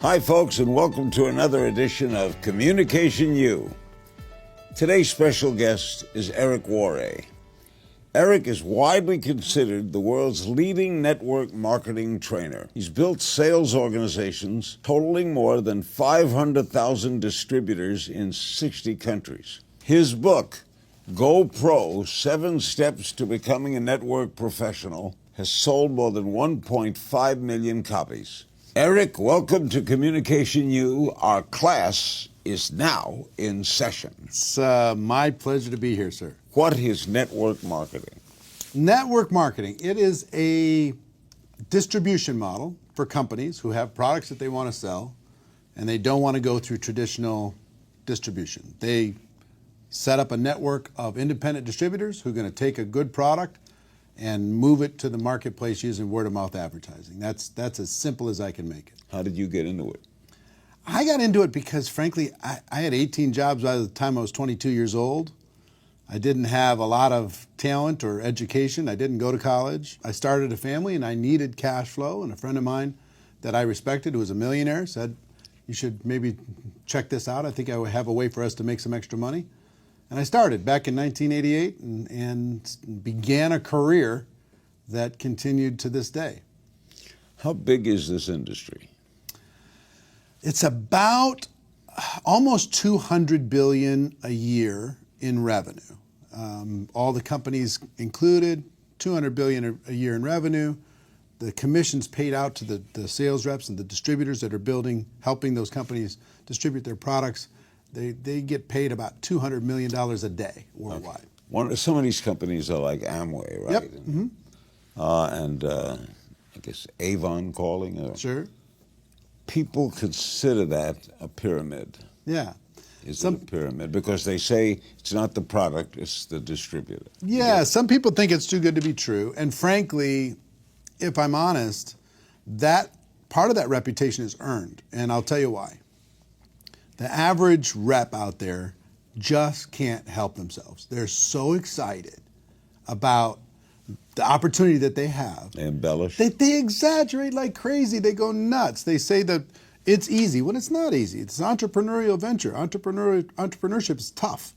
Hi, folks, and welcome to another edition of Communication U. Today's special guest is Eric Worre. Eric is widely considered the world's leading network marketing trainer. He's built sales organizations totaling more than 500,000 distributors in 60 countries. His book, Go Pro, 7 Steps to Becoming a Network Professional, has sold more than 1.5 million copies. Eric, welcome to Communication U. Our class is now in session. It's my pleasure to be here, sir. What is network marketing? Network marketing, it is a distribution model for companies who have products that they want to sell and they don't want to go through traditional distribution. They set up a network of independent distributors who are going to take a good product and move it to the marketplace using word-of-mouth advertising. That's as simple as I can make it. How did you get into it? I got into it because, frankly, I had 18 jobs by the time I was 22 years old. I didn't have a lot of talent or education. I didn't go to college. I started a family and I needed cash flow, and a friend of mine that I respected, who was a millionaire, said, you should maybe check this out. I think I would have a way for us to make some extra money. And I started back in 1988 and began a career that continued to this day. How big is this industry? It's about almost $200 billion a year in revenue. All the companies included, $200 billion a year in revenue. The commissions paid out to the sales reps and the distributors that are helping those companies distribute their products. They get paid about $200 million a day worldwide. Okay. Some of these companies are like Amway, right? Yep. Mm-hmm. And I guess Avon calling. Sure. People consider that a pyramid. Yeah. Is it a pyramid? Because they say it's not the product, it's the distributor. Yeah, some people think it's too good to be true. And frankly, if I'm honest, that part of that reputation is earned. And I'll tell you why. The average rep out there just can't help themselves. They're so excited about the opportunity that they have. They embellish. They exaggerate like crazy. They go nuts. They say that it's easy when it's not easy. It's an entrepreneurial venture. Entrepreneurship is tough.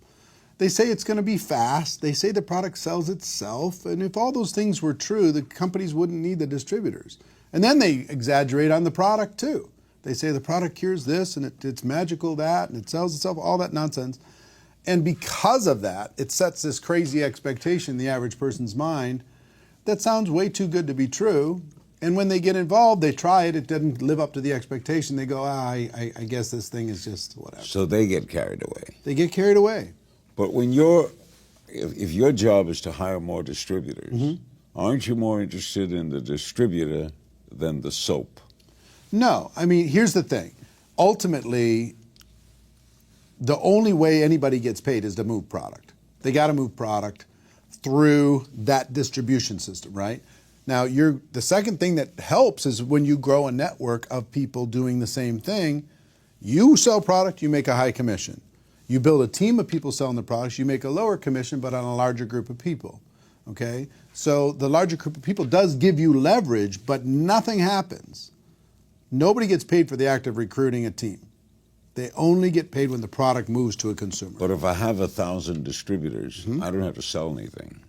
They say it's going to be fast. They say the product sells itself. And if all those things were true, the companies wouldn't need the distributors. And then they exaggerate on the product too. They say the product cures this and it's magical that and it sells itself, all that nonsense. And because of that, it sets this crazy expectation in the average person's mind that sounds way too good to be true. And when they get involved, they try it, it doesn't live up to the expectation. They go, I guess this thing is just whatever. So they get carried away. They get carried away. But when if your job is to hire more distributors, mm-hmm. aren't you more interested in the distributor than the soap? No. I mean, here's the thing. Ultimately, the only way anybody gets paid is to move product. They got to move product through that distribution system, right? Now, the second thing that helps is when you grow a network of people doing the same thing. You sell product, you make a high commission. You build a team of people selling the products, you make a lower commission, but on a larger group of people, okay? So the larger group of people does give you leverage, but nothing happens. Nobody gets paid for the act of recruiting a team. They only get paid when the product moves to a consumer. But if I have 1,000 distributors, mm-hmm. I don't have to sell anything.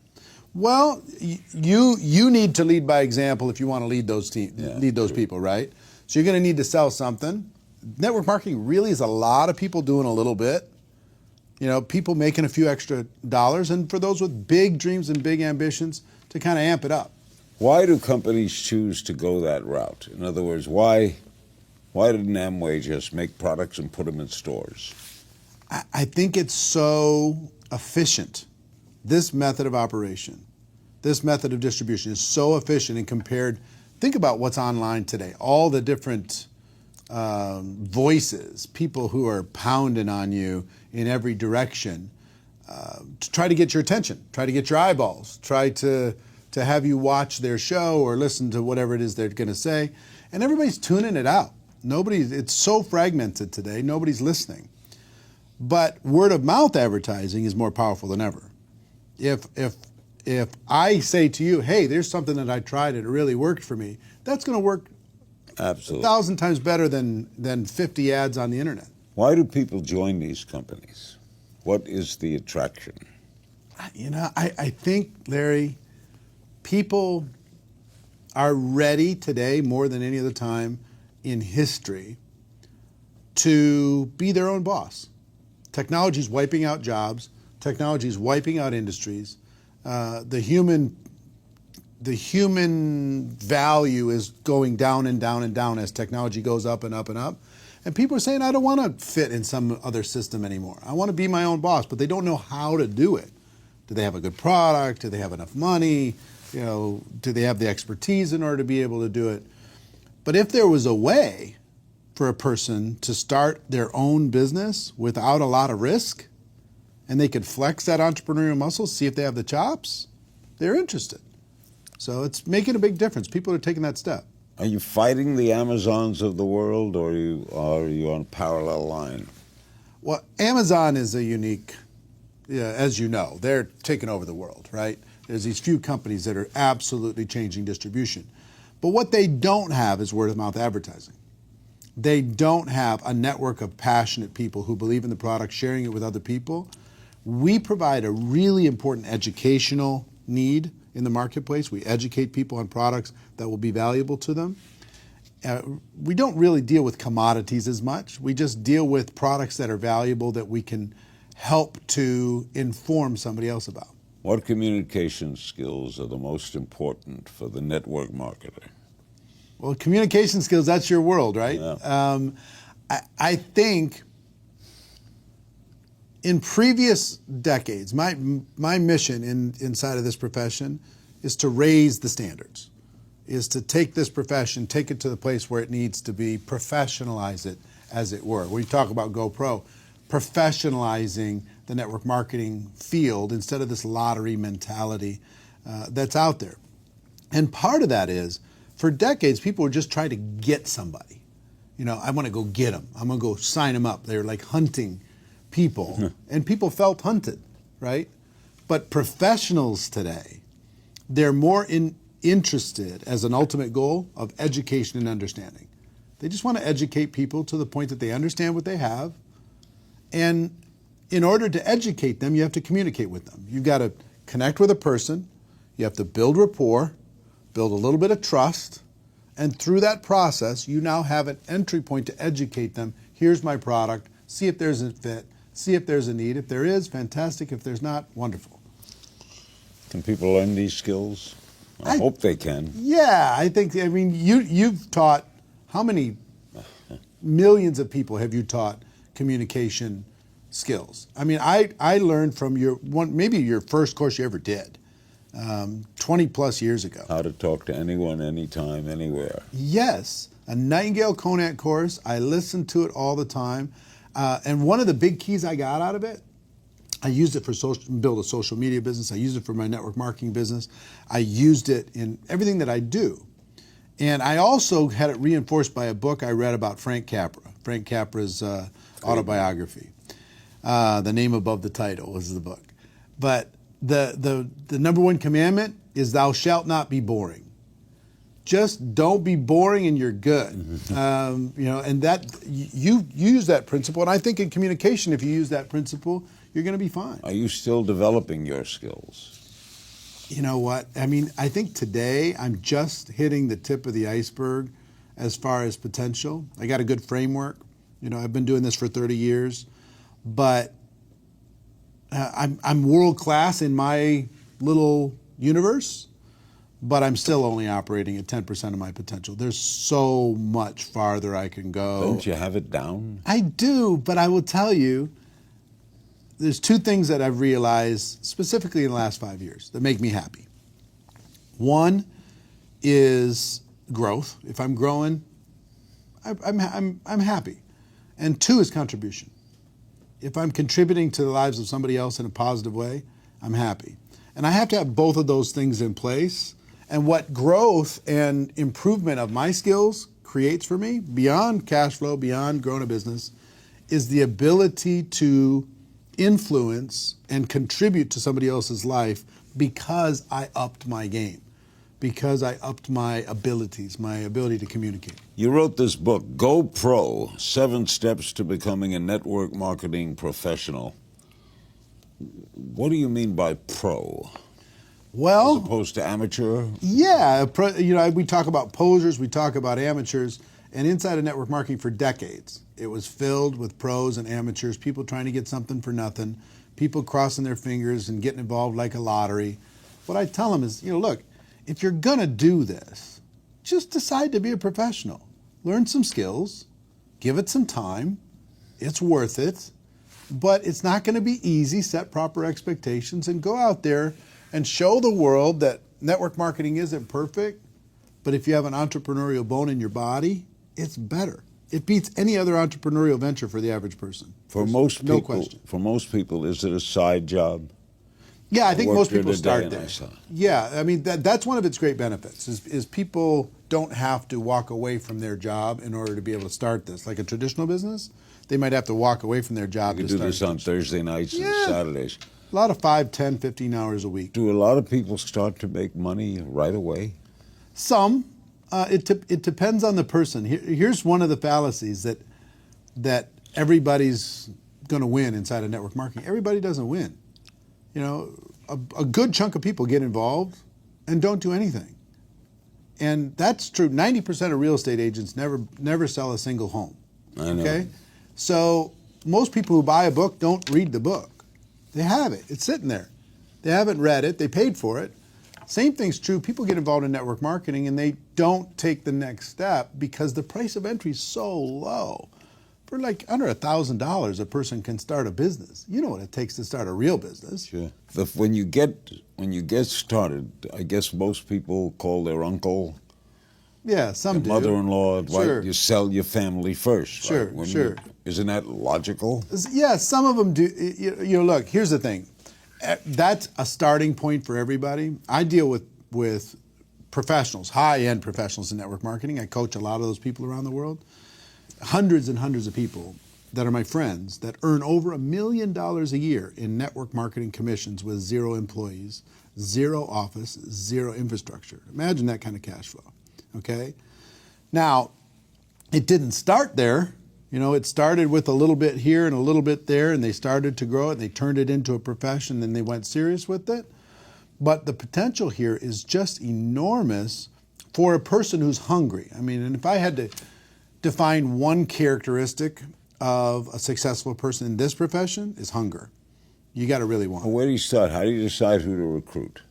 Well, you need to lead by example if you want to lead those people, right? So you're going to need to sell something. Network marketing really is a lot of people doing a little bit. You know, people making a few extra dollars, and for those with big dreams and big ambitions to kind of amp it up. Why do companies choose to go that route? In other words, why didn't Amway just make products and put them in stores? I think it's so efficient. This method of operation, this method of distribution is so efficient and compared. Think about what's online today. All the different voices, people who are pounding on you in every direction to try to get your attention, try to get your eyeballs, try to have you watch their show or listen to whatever it is they're going to say. And everybody's tuning it out. It's so fragmented today, nobody's listening. But word of mouth advertising is more powerful than ever. If I say to you, hey, there's something that I tried and it really worked for me, that's going to work Absolutely. 1,000 times better than 50 ads on the internet. Why do people join these companies? What is the attraction? I think, Larry, people are ready today more than any other time in history to be their own boss. Technology is wiping out jobs. Technology is wiping out industries. The human value is going down and down and down as technology goes up and up and up. And people are saying, I don't want to fit in some other system anymore. I want to be my own boss, but they don't know how to do it. Do they have a good product? Do they have enough money? Do they have the expertise in order to be able to do it? But if there was a way for a person to start their own business without a lot of risk, and they could flex that entrepreneurial muscle, see if they have the chops, they're interested. So it's making a big difference. People are taking that step. Are you fighting the Amazons of the world, or are you on a parallel line? Well, Amazon is a unique, as you know, they're taking over the world, right? There's these few companies that are absolutely changing distribution. But what they don't have is word-of-mouth advertising. They don't have a network of passionate people who believe in the product, sharing it with other people. We provide a really important educational need in the marketplace. We educate people on products that will be valuable to them. We don't really deal with commodities as much. We just deal with products that are valuable that we can help to inform somebody else about. What communication skills are the most important for the network marketer? Well, communication skills, that's your world, right? Yeah. I think in previous decades, my mission inside of this profession is to raise the standards, is to take this profession, take it to the place where it needs to be, professionalize it, as it were. We talk about GoPro, professionalizing the network marketing field instead of this lottery mentality that's out there. And part of that is, for decades, people were just trying to get somebody. I want to go get them. I'm going to go sign them up. They're like hunting people, and people felt hunted, right? But professionals today, they're more interested as an ultimate goal of education and understanding. They just want to educate people to the point that they understand what they have. And in order to educate them, you have to communicate with them. You've got to connect with a person. You have to build rapport, build a little bit of trust. And through that process, you now have an entry point to educate them. Here's my product. See if there's a fit. See if there's a need. If there is, fantastic. If there's not, wonderful. Can people learn these skills? I hope they can. Yeah, I mean, you've taught, how many millions of people have you taught communication skills? I mean, I learned from maybe your first course you ever did, 20 plus years ago. How to talk to anyone, anytime, anywhere. Yes, a Nightingale Conant course. I listened to it all the time. And one of the big keys I got out of it, I used it for build a social media business. I used it for my network marketing business. I used it in everything that I do. And I also had it reinforced by a book I read about Frank Capra. Frank Capra's autobiography. The name above the title was the book. But the number one commandment is thou shalt not be boring. Just don't be boring and you're good. And that you use that principle. And I think in communication, if you use that principle, you're going to be fine. Are you still developing your skills? You know what? I mean, I think today I'm just hitting the tip of the iceberg as far as potential. I got a good framework. I've been doing this for 30 years, but I'm world class in my little universe, but I'm still only operating at 10% of my potential. There's so much farther I can go. Don't you have it down? I do, but I will tell you, there's two things that I've realized specifically in the last 5 years that make me happy. One is growth. If I'm growing, I'm happy. And two is contribution. If I'm contributing to the lives of somebody else in a positive way, I'm happy. And I have to have both of those things in place. And what growth and improvement of my skills creates for me, beyond cash flow, beyond growing a business, is the ability to influence and contribute to somebody else's life because I upped my game. because I upped my abilities, my ability to communicate. You wrote this book, Go Pro, 7 Steps to Becoming a Network Marketing Professional. What do you mean by pro? Well, As opposed to amateur? yeah, we talk about posers, we talk about amateurs, and inside of network marketing for decades, it was filled with pros and amateurs, people trying to get something for nothing, people crossing their fingers and getting involved like a lottery. What I tell them is, look, if you're gonna do this, just decide to be a professional. Learn some skills, give it some time, it's worth it, but it's not gonna be easy. Set proper expectations and go out there and show the world that network marketing isn't perfect, but if you have an entrepreneurial bone in your body, it's better. It beats any other entrepreneurial venture for the average person. For most people, no question. For most people, is it a side job? Yeah, I think most people Worked during start the there. day, I saw. Yeah, I mean that's one of its great benefits is people don't have to walk away from their job in order to be able to start this. Like a traditional business, they might have to walk away from their job You to do start this on Thursday nights and Saturdays. A lot of 5, 10, 15 hours a week. Do a lot of people start to make money right away? Some. It depends on the person. Here's one of the fallacies that everybody's going to win inside of network marketing. Everybody doesn't win. A good chunk of people get involved and don't do anything. And that's true. 90% of real estate agents never sell a single home. I know. Okay? So most people who buy a book don't read the book. They have it. It's sitting there. They haven't read it. They paid for it. Same thing's true. People get involved in network marketing and they don't take the next step because the price of entry is so low. For like under $1,000, a person can start a business. You know what it takes to start a real business. Sure. When you get started, I guess most people call their uncle, Yeah, some do. mother-in-law, Sure. you sell your family first. Sure, right? sure. Isn't that logical? Yeah, some of them do. Look, here's the thing. That's a starting point for everybody. I deal with professionals, high-end professionals in network marketing. I coach a lot of those people around the world. Hundreds and hundreds of people that are my friends that earn over $1 million a year in network marketing commissions with 0 employees, 0 office, 0 infrastructure. Imagine that kind of cash flow, okay? Now, it didn't start there. It started with a little bit here and a little bit there, and they started to grow it, and they turned it into a profession, and they went serious with it. But the potential here is just enormous for a person who's hungry. I mean, and if I had to define one characteristic of a successful person in this profession, is hunger. You got to really want it. Well, where do you start? How do you decide who to recruit?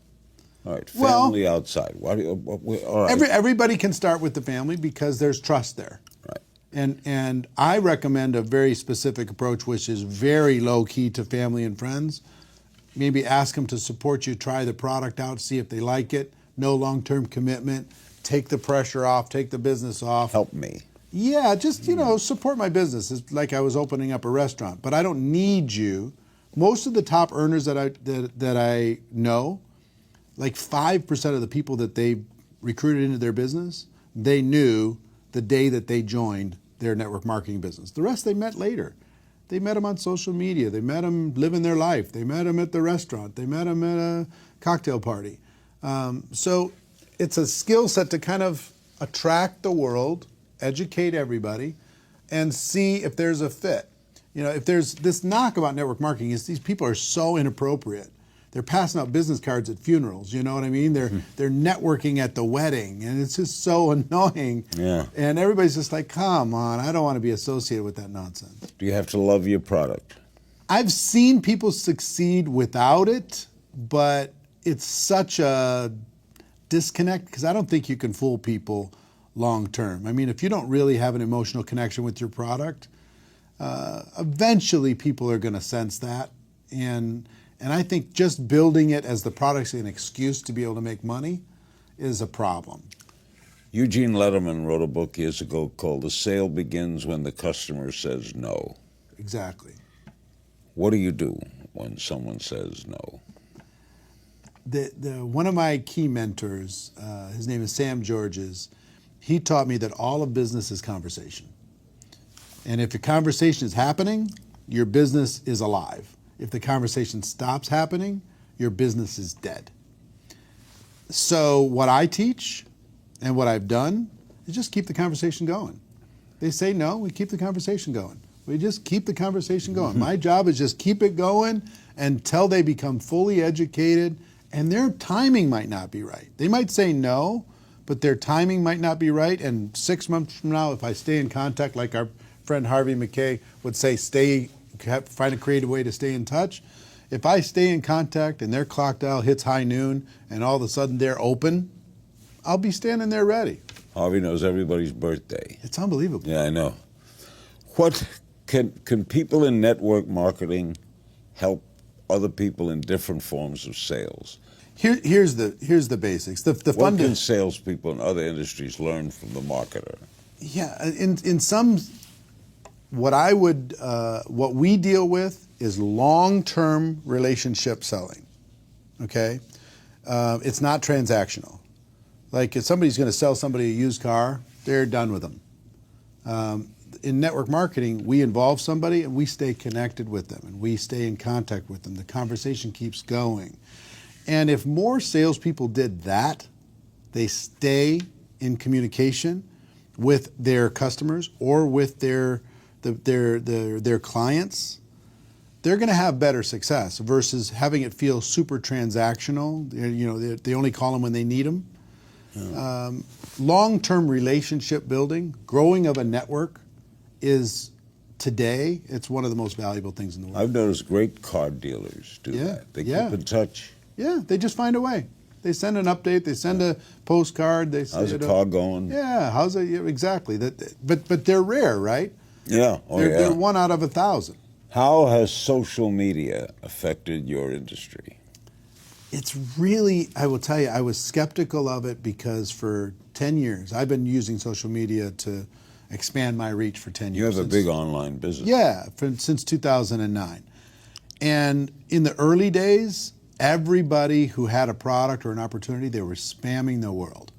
All right, family outside. Why do you, all right. Everybody can start with the family because there's trust there. Right. And I recommend a very specific approach, which is very low key to family and friends. Maybe ask them to support you, try the product out, see if they like it. No long-term commitment. Take the pressure off, take the business off. Help me. Yeah, just, support my business. It's like I was opening up a restaurant, but I don't need you. Most of the top earners that I know, like 5% of the people that they recruited into their business, they knew the day that they joined their network marketing business. The rest they met later. They met them on social media. They met them living their life. They met them at the restaurant. They met them at a cocktail party. So it's a skill set to kind of attract the world, educate everybody, and see if there's a fit. If there's this knock about network marketing is these people are so inappropriate. They're passing out business cards at funerals, you know what I mean? They're networking at the wedding, and it's just so annoying. Yeah. And everybody's just like, come on, I don't want to be associated with that nonsense. Do you have to love your product? I've seen people succeed without it, but it's such a disconnect because I don't think you can fool people long term. I mean, if you don't really have an emotional connection with your product, eventually people are going to sense that. And I think just building it as the product's an excuse to be able to make money is a problem. Eugene Lederman wrote a book years ago called The Sale Begins When the Customer Says No. Exactly. What do you do when someone says no? One of my key mentors, his name is Sam Georges, he taught me that all of business is conversation. And if the conversation is happening, your business is alive. If the conversation stops happening, your business is dead. So what I teach and what I've done is just keep the conversation going. They say no, we keep the conversation going. We just keep the conversation going. My job is just keep it going until they become fully educated, and their timing might not be right. They might say no, but their timing might not be right. And 6 months from now, if I stay in contact, like our friend Harvey McKay would say, find a creative way to stay in touch. If I stay in contact and their clock dial hits high noon and all of a sudden they're open, I'll be standing there ready. Harvey knows everybody's birthday. It's unbelievable. Yeah, I know. What can people in network marketing help other people in different forms of sales? Here's the basics. What can salespeople in other industries learn from the marketer? Yeah, in some, what we deal with is long-term relationship selling. Okay, it's not transactional. Like if somebody's going to sell somebody a used car, they're done with them. In network marketing, we involve somebody and we stay connected with them and we stay in contact with them. The conversation keeps going. And if more salespeople did that, they stay in communication with their customers or with their clients, they're going to have better success versus having it feel super transactional. You know, they only call them when they need them. Yeah. Long-term relationship building, growing of a network is today, it's one of the most valuable things in the world. I've noticed great car dealers do that. They keep in touch. Yeah, they just find a way. They send an update. They send a postcard. They say, how's the car going? Yeah, how's it? Exactly. But they're rare, right? Yeah. They're 1 out of 1,000. How has social media affected your industry? It's really, I will tell you, I was skeptical of it because for 10 years, I've been using social media to expand my reach for 10 years. You have a big online business. Yeah, since 2009. And in the early days, everybody who had a product or an opportunity, they were spamming the world.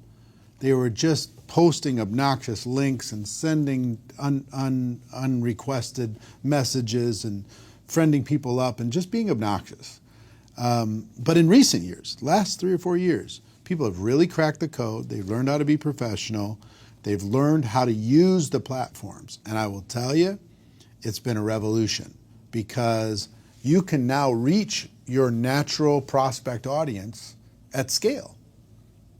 They were just posting obnoxious links and sending unrequested messages and friending people up and just being obnoxious. But in recent years, last 3 or 4 years, people have really cracked the code. They've learned how to be professional. They've learned how to use the platforms. And I will tell you, it's been a revolution because you can now reach your natural prospect audience at scale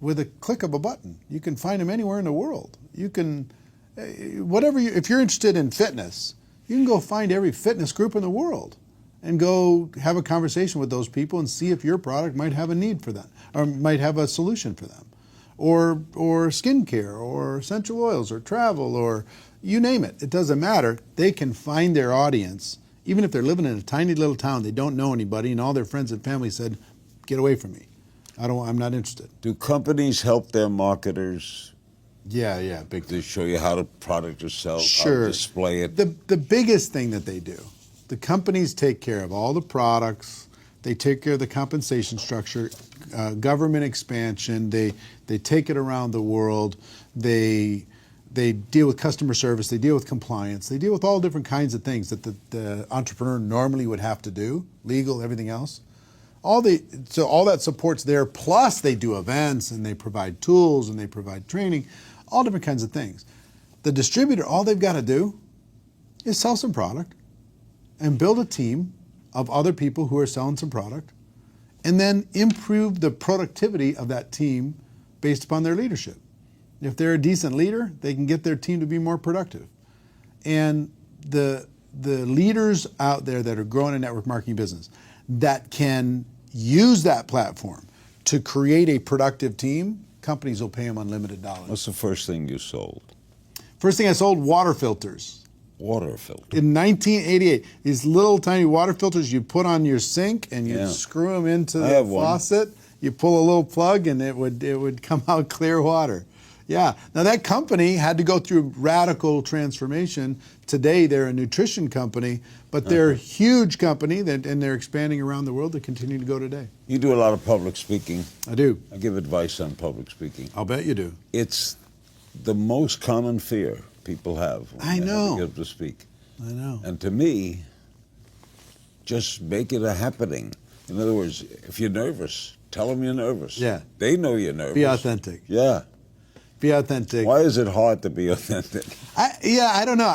with a click of a button. You can find them anywhere in the world. You can, if you're interested in fitness, you can go find every fitness group in the world and go have a conversation with those people and see if your product might have a need for them or might have a solution for them. Or skincare or essential oils or travel or you name it. It doesn't matter. They can find their audience. Even if they're living in a tiny little town, they don't know anybody, and all their friends and family said, "Get away from me. I'm not interested." Do companies help their marketers? Yeah, big. To show you how the product is sold, sure. How to display it. The biggest thing that they do, the companies take care of all the products. They take care of the compensation structure, government expansion. They take it around the world. They deal with customer service. They deal with compliance. They deal with all different kinds of things that the entrepreneur normally would have to do, legal, everything else. So all that support's there. Plus, they do events and they provide tools and they provide training, all different kinds of things. The distributor, all they've got to do is sell some product and build a team of other people who are selling some product, and then improve the productivity of that team based upon their leadership. If they're a decent leader, they can get their team to be more productive. And the leaders out there that are growing a network marketing business that can use that platform to create a productive team, companies will pay them unlimited dollars. What's the first thing you sold? First thing I sold, water filters. Water filter. In 1988, these little tiny water filters you put on your sink and you screw them into the faucet. You pull a little plug and it would come out clear water. Yeah. Now that company had to go through radical transformation. Today they're a nutrition company, but they're a huge company and they're expanding around the world. They continue to go today. You do a lot of public speaking. I do. I give advice on public speaking. I'll bet you do. It's the most common fear people have when I know. they get to speak. I know. And to me, just make it a happening. In other words, if you're nervous, Tell them you're nervous. Yeah. They know you're nervous. Be authentic. Yeah. Be authentic. Why is it hard to be authentic? I don't know.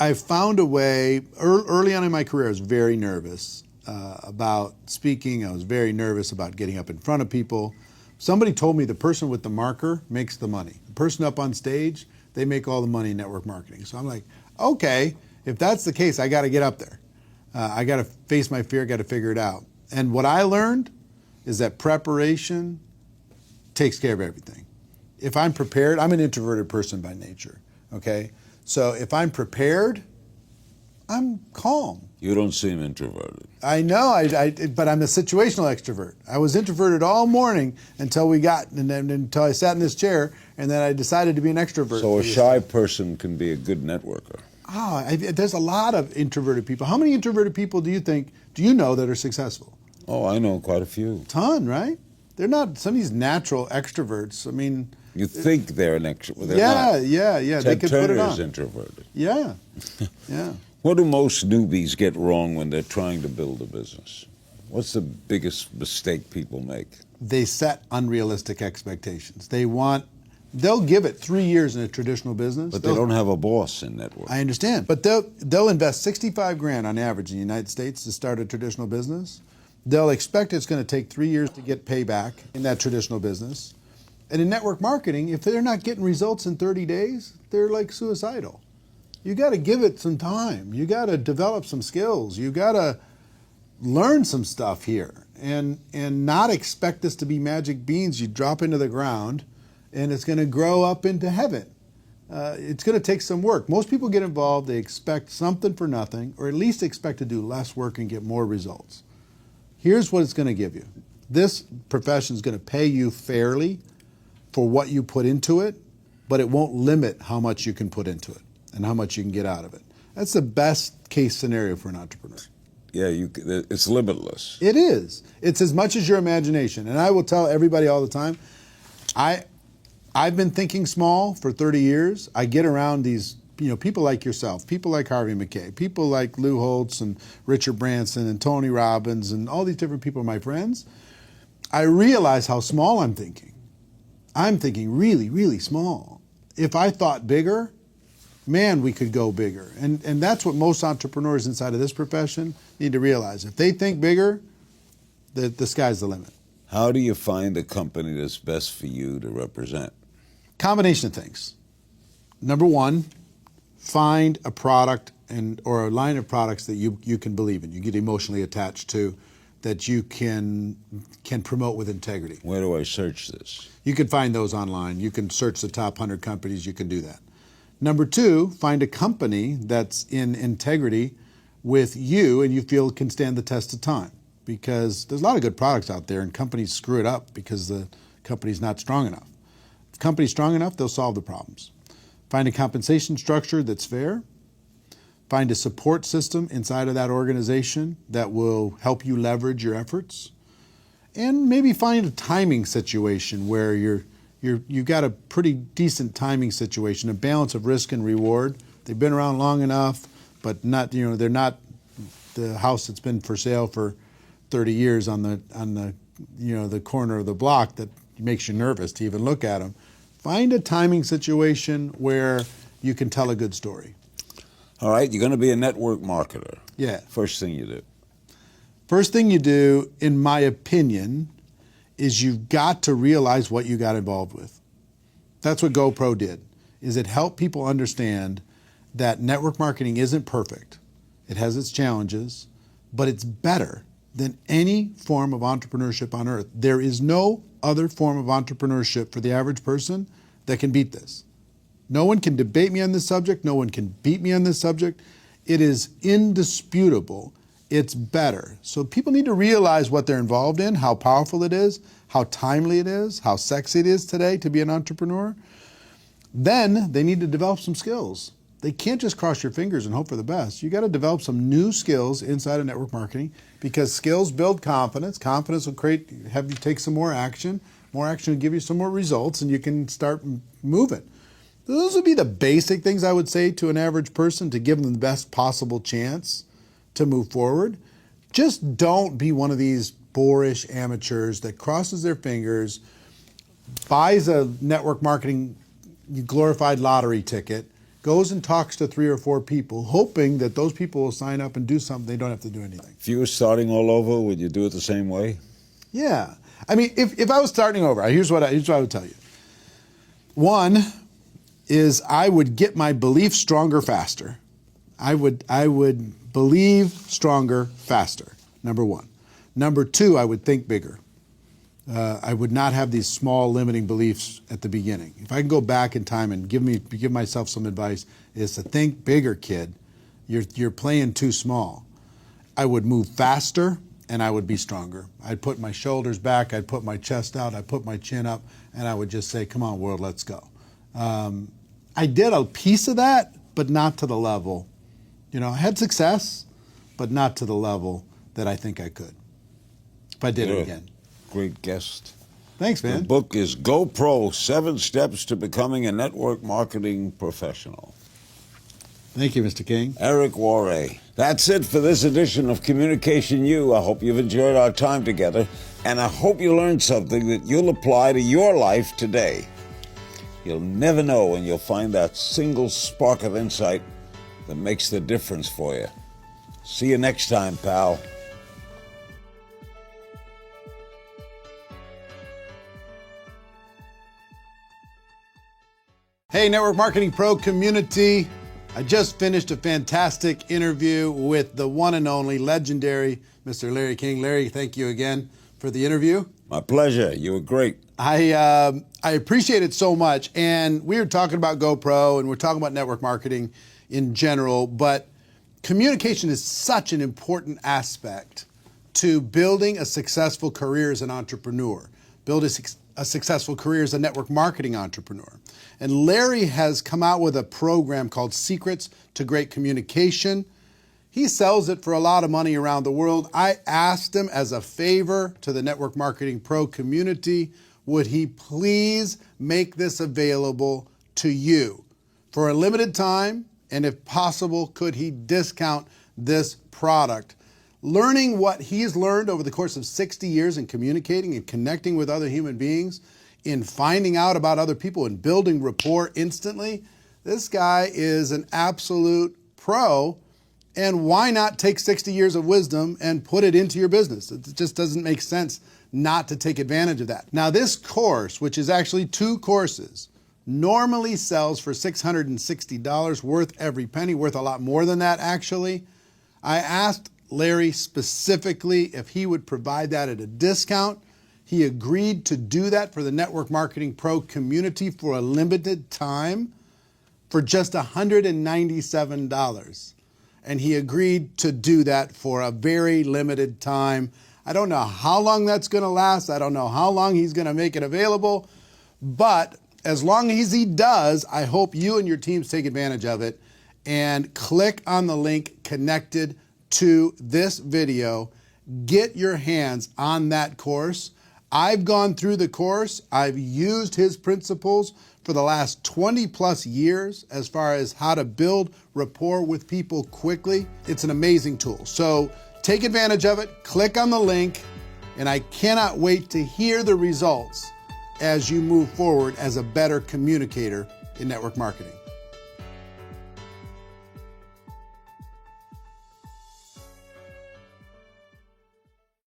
I've found a way. Early on in my career, I was very nervous about speaking. I was very nervous about getting up in front of people. Somebody told me the person with the marker makes the money. The person up on stage, they make all the money in network marketing. So I'm like, okay, if that's the case, I got to get up there. I got to face my fear, got to figure it out. And what I learned is that preparation takes care of everything. If I'm prepared, I'm an introverted person by nature, okay? So if I'm prepared, I'm calm. You don't seem introverted. I know, but I'm a situational extrovert. I was introverted all morning until until I sat in this chair, and then I decided to be an extrovert. So a shy person can be a good networker. There's a lot of introverted people. How many introverted people do you know that are successful? Oh, I know quite a few. Ton, right? They're not some of these natural extroverts. I mean, you think they're an extrovert. Yeah. Ted They could Turner put it on. is introverted. Yeah. What do most newbies get wrong when they're trying to build a business? What's the biggest mistake people make? They set unrealistic expectations. They'll give it 3 years in a traditional business. But they don't have a boss in network. I understand. But they'll invest 65 grand on average in the United States to start a traditional business. They'll expect it's going to take 3 years to get payback in that traditional business. And in network marketing, if they're not getting results in 30 days, they're like suicidal. You got to give it some time. You got to develop some skills. You got to learn some stuff here and not expect this to be magic beans you drop into the ground and it's going to grow up into heaven. It's going to take some work. Most people get involved, they expect something for nothing, or at least expect to do less work and get more results. Here's what it's going to give you. This profession is going to pay you fairly for what you put into it, but it won't limit how much you can put into it and how much you can get out of it. That's the best case scenario for an entrepreneur. Yeah, it's limitless. It is. It's as much as your imagination. And I will tell everybody all the time, I've been thinking small for 30 years. I get around these people like yourself, people like Harvey McKay, people like Lou Holtz and Richard Branson and Tony Robbins and all these different people are my friends. I realize how small I'm thinking. I'm thinking really, really small. If I thought bigger, man, we could go bigger. And that's what most entrepreneurs inside of this profession need to realize. If they think bigger, the sky's the limit. How do you find a company that's best for you to represent? Combination of things. Number one, find a product or a line of products that you can believe in, you get emotionally attached to, that you can promote with integrity. Where do I search this? You can find those online. You can search the top 100 companies. You can do that. Number two, find a company that's in integrity with you and you feel can stand the test of time. Because there's a lot of good products out there and companies screw it up because the company's not strong enough. If the company's strong enough, they'll solve the problems. Find a compensation structure that's fair. Find a support system inside of that organization that will help you leverage your efforts. And maybe find a timing situation where you've got a pretty decent timing situation, a balance of risk and reward. They've been around long enough, but not, they're not the house that's been for sale for 30 years on the corner of the block that makes you nervous to even look at them. Find a timing situation where you can tell a good story. All right, you're going to be a network marketer. Yeah. First thing you do. First thing you do, in my opinion, is you've got to realize what you got involved with. That's what GoPro did, is it helped people understand that network marketing isn't perfect. It has its challenges, but it's better than any form of entrepreneurship on earth. There is no other form of entrepreneurship for the average person that can beat this. No one can debate me on this subject. No one can beat me on this subject. It is indisputable. It's better. So people need to realize what they're involved in, how powerful it is, how timely it is, how sexy it is today to be an entrepreneur. Then they need to develop some skills. They can't just cross your fingers and hope for the best. You got to develop some new skills inside of network marketing because skills build confidence. Confidence will have you take some more action. More action will give you some more results and you can start moving. Those would be the basic things I would say to an average person to give them the best possible chance to move forward. Just don't be one of these boorish amateurs that crosses their fingers, buys a network marketing glorified lottery ticket, goes and talks to 3 or 4 people, hoping that those people will sign up and do something. They don't have to do anything. If you were starting all over, would you do it the same way? Yeah. I mean, if I was starting over, here's what I would tell you. One is I would get my belief stronger faster. I would believe stronger faster, number one. Number two, I would think bigger. I would not have these small limiting beliefs at the beginning. If I can go back in time and give myself some advice, is to think bigger, kid. You're playing too small. I would move faster and I would be stronger. I'd put my shoulders back, I'd put my chest out, I'd put my chin up, and I would just say, come on, world, let's go. I did a piece of that, but not to the level. You know, I had success, but not to the level that I think I could. If I did it again. Great guest. Thanks, man. The book is Go Pro, 7 Steps to Becoming a Network Marketing Professional. Thank you, Mr. King. Eric Worre. That's it for this edition of Communication U. I hope you've enjoyed our time together, and I hope you learned something that you'll apply to your life today. You'll never know when you'll find that single spark of insight that makes the difference for you. See you next time, pal. Hey, Network Marketing Pro community. I just finished a fantastic interview with the one and only legendary Mr. Larry King. Larry, thank you again for the interview. My pleasure. You were great. I appreciate it so much. And we were talking about GoPro and we're talking about network marketing in general, but communication is such an important aspect to building a successful career as an entrepreneur, build a successful career as a network marketing entrepreneur. And Larry has come out with a program called Secrets to Great Communication. He sells it for a lot of money around the world. I asked him as a favor to the Network Marketing Pro community, would he please make this available to you for a limited time? And if possible, could he discount this product? Learning what he's learned over the course of 60 years in communicating and connecting with other human beings, in finding out about other people and building rapport instantly, this guy is an absolute pro. And why not take 60 years of wisdom and put it into your business? It just doesn't make sense not to take advantage of that. Now, this course, which is actually 2 courses, normally sells for $660, worth every penny, worth a lot more than that, actually. I asked Larry specifically if he would provide that at a discount. He agreed to do that for the Network Marketing Pro community for a limited time for just $197. And he agreed to do that for a very limited time. I don't know how long that's going to last. I don't know how long he's going to make it available. But as long as he does, I hope you and your teams take advantage of it and click on the link connected to this video. Get your hands on that course. I've gone through the course. I've used his principles for the last 20 plus years as far as how to build rapport with people quickly. It's an amazing tool. So take advantage of it. Click on the link. And I cannot wait to hear the results as you move forward as a better communicator in network marketing.